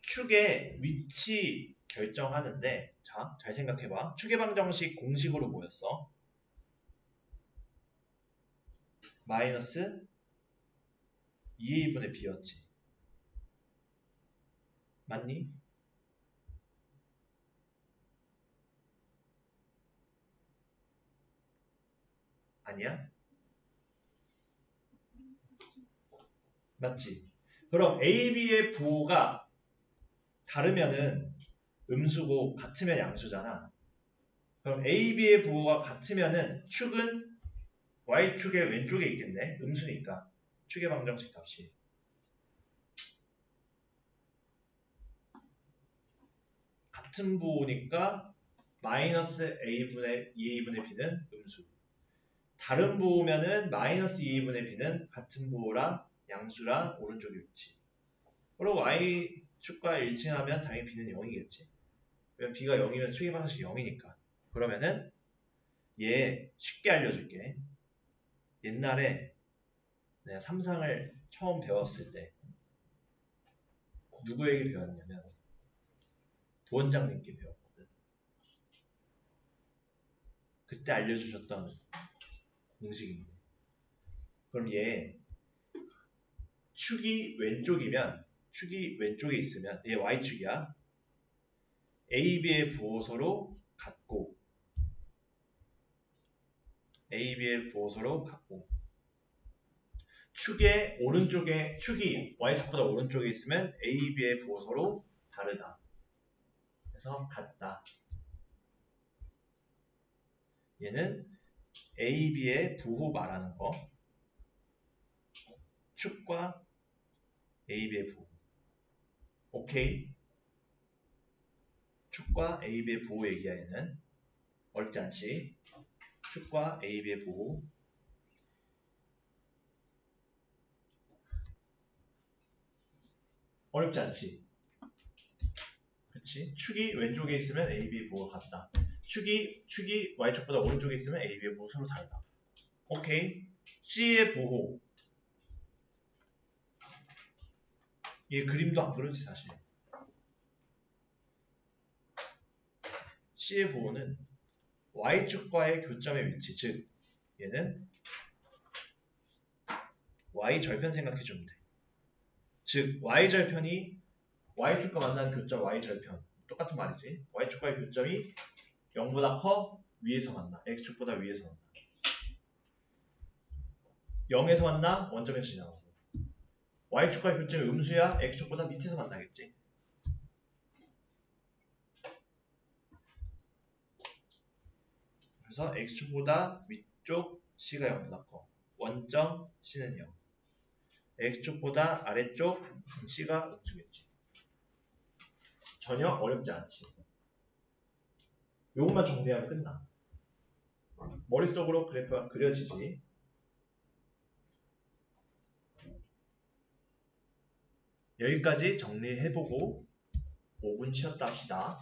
S1: 축의 위치 결정하는데 자, 잘 생각해봐. 축의 방정식 공식으로 뭐였어? 마이너스 2a분의 b였지. 맞니? 아니야? 맞지? 그럼 a, b의 부호가 다르면은 음수고 같으면 양수잖아. 그럼 a, b의 부호가 같으면은 축은 y축의 왼쪽에 있겠네. 음수니까. 축의 방정식 값이. 같은 부호니까 마이너스 a분의 2a분의 b는 음수. 다른 부호면은 마이너스 2a분의 b는 같은 부호랑 양수랑 오른쪽에 위치. 그리고 y축과 일치하면 당연히 b는 0이겠지. 왜냐면 b가 0이면 축의 방정식이 0이니까. 그러면은 얘 쉽게 알려줄게. 옛날에 내가 삼상을 처음 배웠을 때 누구에게 배웠냐면 부원장님께 배웠거든. 그때 알려주셨던 공식입니다. 그럼 얘 축이 왼쪽에 있으면 얘 y축이야. a, b의 부호서로 같고 축의 오른쪽에 축이 y축보다 오른쪽에 있으면 a, b의 부호서로 다르다. 그래서 같다. 얘는 a, b의 부호 말하는 거. 축과 a, b의 부호. 오케이. 축과 a, b의 부호 얘기야 얘는. 어렵지 않지. 축과 a, b의 부호. 어렵지 않지. 그치? 축이 왼쪽에 있으면 a, b의 부호가 같다. 축이 y축보다 오른쪽에 있으면 a, b의 부호 서로 다르다. 오케이. C의 부호. 얘 그림도 안 그렇지 사실. C의 부호는 y축과의 교점의 위치, 즉 얘는 y절편 생각해주면 돼. 즉 y절편이 y축과 만나는 교점 y절편. 똑같은 말이지. y축과의 교점이 0보다 커 위에서 만나. x축보다 위에서 만나. 0에서 만나 원점에서 지나가고. y축과의 교점이 음수야 x축보다 밑에서 만나겠지. 그래서 x축보다 위쪽 c가 0보다 커. 원점 c는 0. x축보다 아래쪽 c가 음수겠지. 전혀 어렵지 않지. 요것만 정리하면 끝나. 머릿속으로 그래프가 그려지지. 여기까지 정리해보고 5분 쉬었다 합시다.